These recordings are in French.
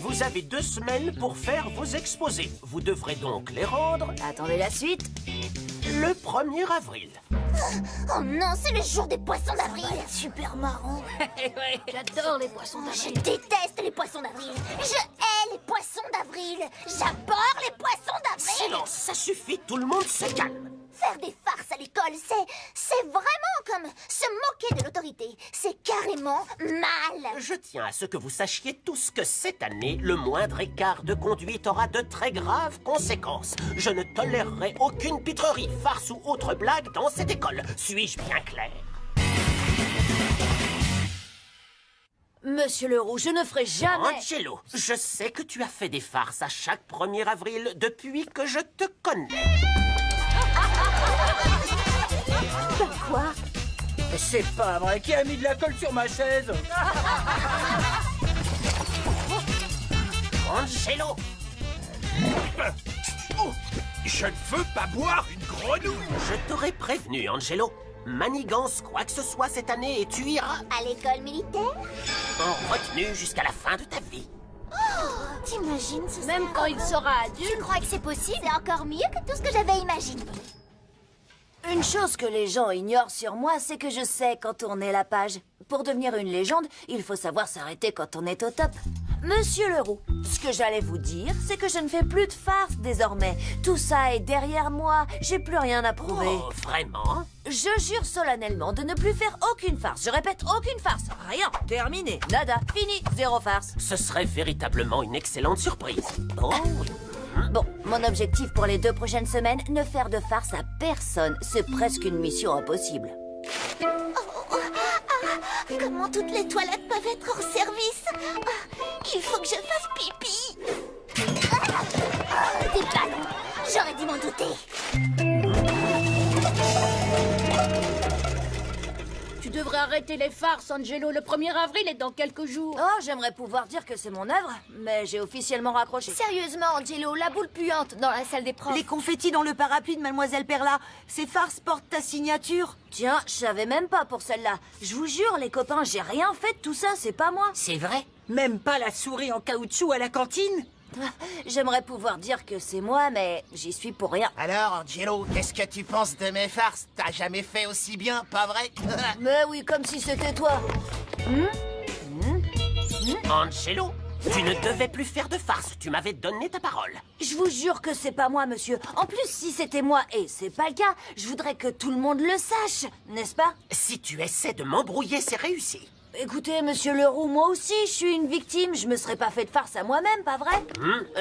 Vous avez 2 semaines pour faire vos exposés. Vous devrez donc les rendre Attendez la suite. le 1er avril. Oh non, c'est le jour des poissons d'avril. Super marrant. J'adore les poissons Je d'avril. déteste les poissons d'avril. Je hais les poissons d'avril. J'abhorre les poissons d'avril. Silence, ça suffit, tout le monde se calme. Faire des farces à l'école, c'est vraiment comme se moquer de l'autorité. C'est carrément mal. Je tiens à ce que vous sachiez tous que cette année, le moindre écart de conduite aura de très graves conséquences. Je ne tolérerai aucune pitrerie, farce ou autre blague dans cette école. Suis-je bien clair? Monsieur Leroux, je ne ferai jamais... Angelo, je sais que tu as fait des farces à chaque 1er avril depuis que je te connais. Quoi? C'est pas vrai, qui a mis de la colle sur ma chaise? Angelo! Oh, je ne veux pas boire une grenouille. Je t'aurais prévenu, Angelo. Manigance quoi que ce soit cette année et tu iras À l'école militaire? en retenue jusqu'à la fin de ta vie. T'imagines ce Même quand il sera adulte. Tu crois que c'est possible? C'est encore mieux que tout ce que j'avais imaginé. Une chose que les gens ignorent sur moi, c'est que je sais quand tourner la page. Pour devenir une légende, il faut savoir s'arrêter quand on est au top. Monsieur Leroux, ce que j'allais vous dire, c'est que je ne fais plus de farce désormais. Tout ça est derrière moi, j'ai plus rien à prouver. Oh, vraiment? Je jure solennellement de ne plus faire aucune farce. Je répète, aucune farce. Rien. Terminé. Nada. Fini. Zéro farce. Ce serait véritablement une excellente surprise. Oh oui. Bon, mon objectif pour les 2 prochaines semaines, ne faire de farce à personne. C'est presque une mission impossible. Comment toutes les toilettes peuvent être hors service? Il faut que je fasse pipi. Des ballons. J'aurais dû m'en douter. Tu devrais arrêter les farces, Angelo. Le 1er avril est dans quelques jours. Oh, j'aimerais pouvoir dire que c'est mon œuvre, mais j'ai officiellement raccroché. Sérieusement, Angelo, la boule puante dans la salle des profs. Les confettis dans le parapluie de Mademoiselle Perla. Ces farces portent ta signature. Tiens, je savais même pas pour celle-là. Je vous jure, les copains, j'ai rien fait de tout ça, c'est pas moi. C'est vrai? Même pas la souris en caoutchouc à la cantine? J'aimerais pouvoir dire que c'est moi, mais j'y suis pour rien. Alors, Angelo, qu'est-ce que tu penses de mes farces? T'as jamais fait aussi bien, pas vrai? Mais oui, comme si c'était toi. Angelo, tu ne devais plus faire de farce. Tu m'avais donné ta parole. Je vous jure que c'est pas moi, monsieur. En plus, si c'était moi, et c'est pas le cas, je voudrais que tout le monde le sache, n'est-ce pas? Si tu essaies de m'embrouiller, c'est réussi. Écoutez, monsieur Leroux, moi aussi, je suis une victime. Je me serais pas fait de farce à moi-même, pas vrai?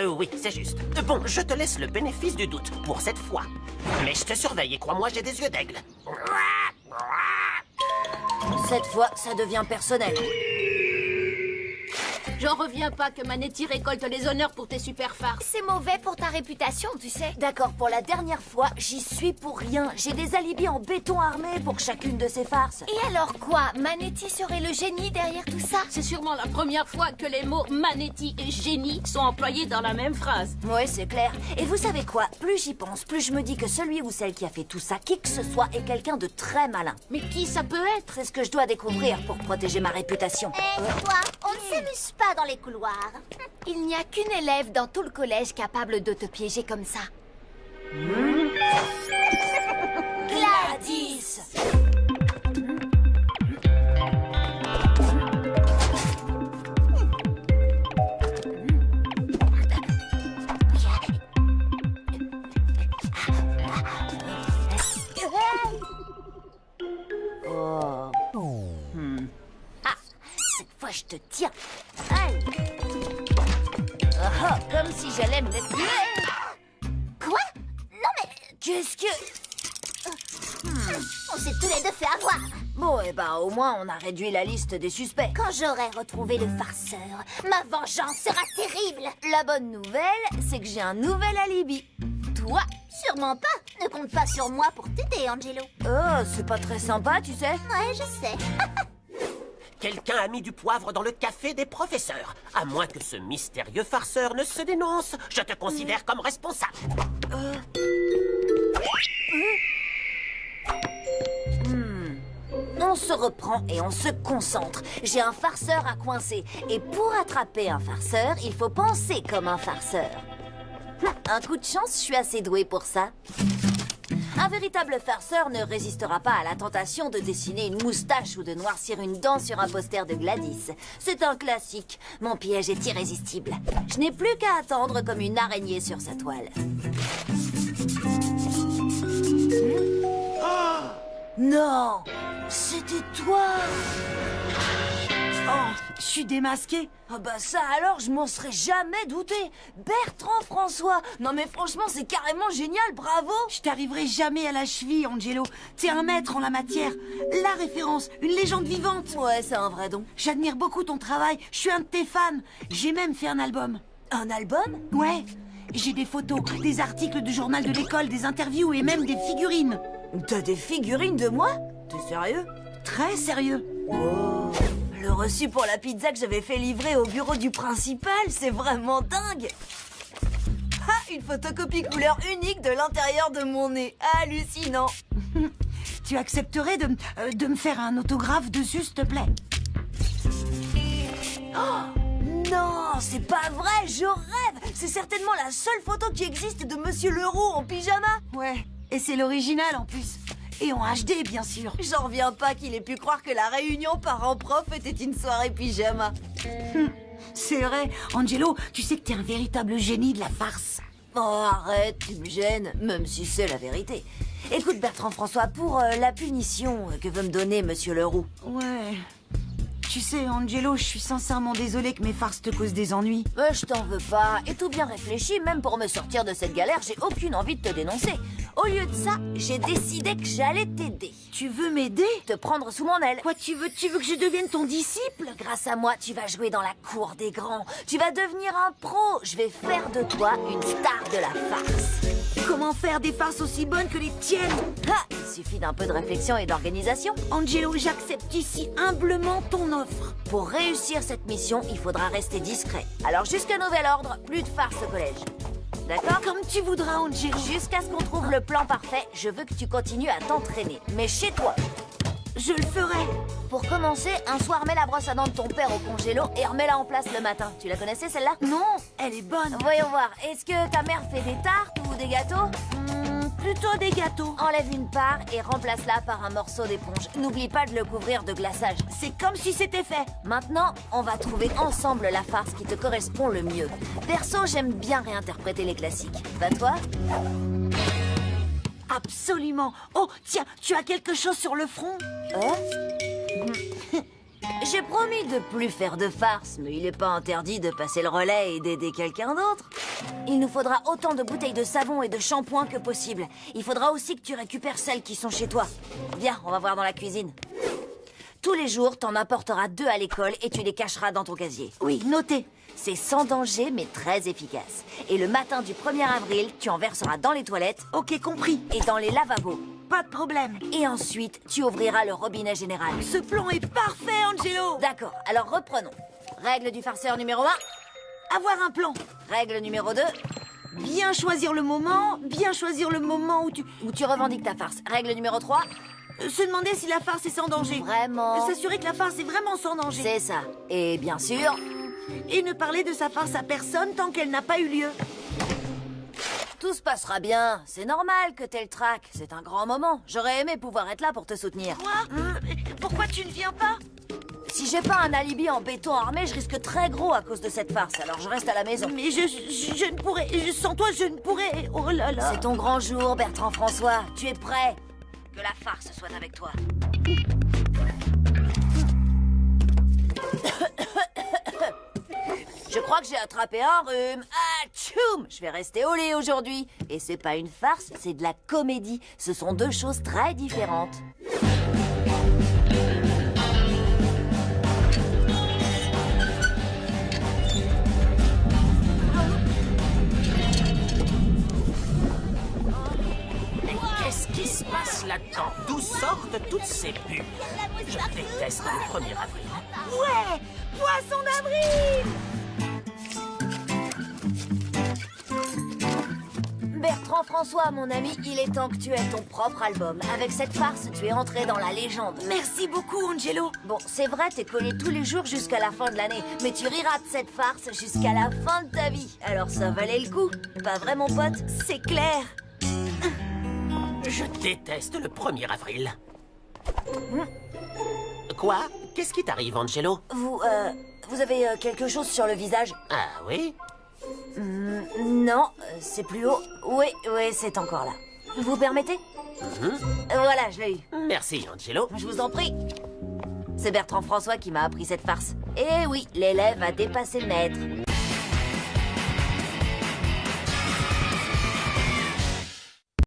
Oui, c'est juste. Bon, je te laisse le bénéfice du doute pour cette fois. Mais je te surveille et crois-moi, j'ai des yeux d'aigle. Cette fois, ça devient personnel. J'en reviens pas que Manetti récolte les honneurs pour tes super farces. C'est mauvais pour ta réputation, tu sais. D'accord, pour la dernière fois, j'y suis pour rien. J'ai des alibis en béton armé pour chacune de ces farces. Et alors quoi? Manetti serait le génie derrière tout ça? C'est sûrement la première fois que les mots Manetti et génie sont employés dans la même phrase. Ouais, c'est clair. Et vous savez quoi? Plus j'y pense, plus je me dis que celui ou celle qui a fait tout ça, qui que ce soit, est quelqu'un de très malin. Mais qui ça peut être? C'est ce que je dois découvrir pour protéger ma réputation. Toi, on ne s'amuse pas dans les couloirs. Il n'y a qu'une élève dans tout le collège capable de te piéger comme ça. Gladys! Oh. Ah, cette fois je te tiens. Aïe. Ah, comme si j'allais me laisser. Quoi? Non mais... Qu'est-ce que... On s'est tous les deux fait avoir. Bon, eh ben, au moins, on a réduit la liste des suspects. Quand j'aurai retrouvé le farceur, ma vengeance sera terrible. La bonne nouvelle, c'est que j'ai un nouvel alibi. Toi, sûrement pas. Ne compte pas sur moi pour t'aider, Angelo. Oh, c'est pas très sympa, tu sais. Ouais, je sais. Quelqu'un a mis du poivre dans le café des professeurs. À moins que ce mystérieux farceur ne se dénonce, je te considère comme responsable. On se reprend et on se concentre. J'ai un farceur à coincer. Et pour attraper un farceur, il faut penser comme un farceur. Un coup de chance, je suis assez douée pour ça. Un véritable farceur ne résistera pas à la tentation de dessiner une moustache ou de noircir une dent sur un poster de Gladys. C'est un classique. Mon piège est irrésistible. Je n'ai plus qu'à attendre comme une araignée sur sa toile. Non, c'était toi. Oh, je suis démasquée. Ah bah ça alors, je m'en serais jamais douté. Bertrand François. Non mais franchement, c'est carrément génial, bravo. Je t'arriverai jamais à la cheville, Angelo. T'es un maître en la matière. La référence, une légende vivante. Ouais, c'est un vrai don. J'admire beaucoup ton travail. Je suis un de tes fans. J'ai même fait un album. Un album? Ouais. J'ai des photos, des articles du journal de l'école, des interviews et même des figurines. T'as des figurines de moi? T'es sérieux? Très sérieux. Oh. Le reçu pour la pizza que j'avais fait livrer au bureau du principal, c'est vraiment dingue. Ah, une photocopie couleur unique de l'intérieur de mon nez. Hallucinant. Tu accepterais de me faire un autographe dessus, s'il te plaît? Oh, non, c'est pas vrai, je rêve. C'est certainement la seule photo qui existe de Monsieur Leroux en pyjama. Ouais, et c'est l'original en plus. Et en HD, bien sûr. J'en reviens pas qu'il ait pu croire que la réunion parents-prof était une soirée pyjama. C'est vrai. Angelo, tu sais que t'es un véritable génie de la farce. Oh, arrête, tu me gênes, même si c'est la vérité. Écoute, Bertrand François, pour la punition que veut me donner Monsieur Leroux. Ouais. Tu sais, Angelo, je suis sincèrement désolée que mes farces te causent des ennuis. Je t'en veux pas. Et tout bien réfléchi, même pour me sortir de cette galère, j'ai aucune envie de te dénoncer. Au lieu de ça, j'ai décidé que j'allais t'aider. Tu veux m'aider? Te prendre sous mon aile. Quoi, tu veux que je devienne ton disciple? Grâce à moi, tu vas jouer dans la cour des grands. Tu vas devenir un pro. Je vais faire de toi une star de la farce. Comment faire des farces aussi bonnes que les tiennes? Ah, il suffit d'un peu de réflexion et d'organisation. Angelo, j'accepte ici humblement ton offre. Pour réussir cette mission, il faudra rester discret. Alors jusqu'à nouvel ordre, plus de farce au collège. D'accord? Comme tu voudras, Angelo. Jusqu'à ce qu'on trouve le plan parfait, je veux que tu continues à t'entraîner. Mais chez toi. Je le ferai. Pour commencer, un soir, mets la brosse à dents de ton père au congélo et remets-la en place le matin. Tu la connaissais, celle-là? Non, elle est bonne. Voyons voir. Est-ce que ta mère fait des tartes ou des gâteaux? Plutôt des gâteaux. Enlève une part et remplace-la par un morceau d'éponge. N'oublie pas de le couvrir de glaçage. C'est comme si c'était fait. Maintenant, on va trouver ensemble la farce qui te correspond le mieux. Perso, j'aime bien réinterpréter les classiques. Pas toi? Absolument. Oh, tiens, tu as quelque chose sur le front? J'ai promis de plus faire de farce, mais il n'est pas interdit de passer le relais et d'aider quelqu'un d'autre. Il nous faudra autant de bouteilles de savon et de shampoing que possible. Il faudra aussi que tu récupères celles qui sont chez toi. Viens, on va voir dans la cuisine. Tous les jours, t'en apporteras 2 à l'école et tu les cacheras dans ton casier. Oui, noté. C'est sans danger, mais très efficace. Et le matin du 1er avril, tu en verseras dans les toilettes. Ok, compris. Et dans les lavabos. Pas de problème. Et ensuite, tu ouvriras le robinet général. Ce plan est parfait, Angelo. D'accord, alors reprenons. Règle du farceur numéro 1. Avoir un plan. Règle numéro 2. Bien choisir le moment où tu revendiques ta farce. Règle numéro 3. Se demander si la farce est sans danger. Vraiment? S'assurer que la farce est vraiment sans danger. C'est ça. Et bien sûr... Et ne parler de sa farce à personne tant qu'elle n'a pas eu lieu. Tout se passera bien. C'est normal que t'aies le trac. C'est un grand moment. J'aurais aimé pouvoir être là pour te soutenir. Quoi? Pourquoi tu ne viens pas? Si j'ai pas un alibi en béton armé, je risque très gros à cause de cette farce. Alors je reste à la maison. Mais je ne pourrais... Sans toi, je ne pourrais... Oh là là. C'est ton grand jour, Bertrand François. Tu es prêt? Que la farce soit avec toi. Je crois que j'ai attrapé un rhume. Atchoum! Je vais rester au lit aujourd'hui. Et c'est pas une farce, c'est de la comédie. Ce sont 2 choses très différentes. Qu'est-ce qui se passe là-dedans? D'où sortent toutes ces bulles? Je déteste le 1er avril. Ouais! Poisson d'avril! Bertrand François, mon ami, il est temps que tu aies ton propre album. Avec cette farce, tu es entré dans la légende. Merci beaucoup, Angelo. Bon, c'est vrai, t'es connu tous les jours jusqu'à la fin de l'année, mais tu riras de cette farce jusqu'à la fin de ta vie. Alors ça valait le coup, pas vrai, mon pote? C'est clair. Je déteste le 1er avril. Quoi? Qu'est-ce qui t'arrive, Angelo? Vous avez quelque chose sur le visage? Ah oui? Non, c'est plus haut. Oui, c'est encore là. Vous permettez? Voilà, je l'ai eu. Merci, Angelo. Je vous en prie. C'est Bertrand François qui m'a appris cette farce. Eh oui, l'élève a dépassé le maître.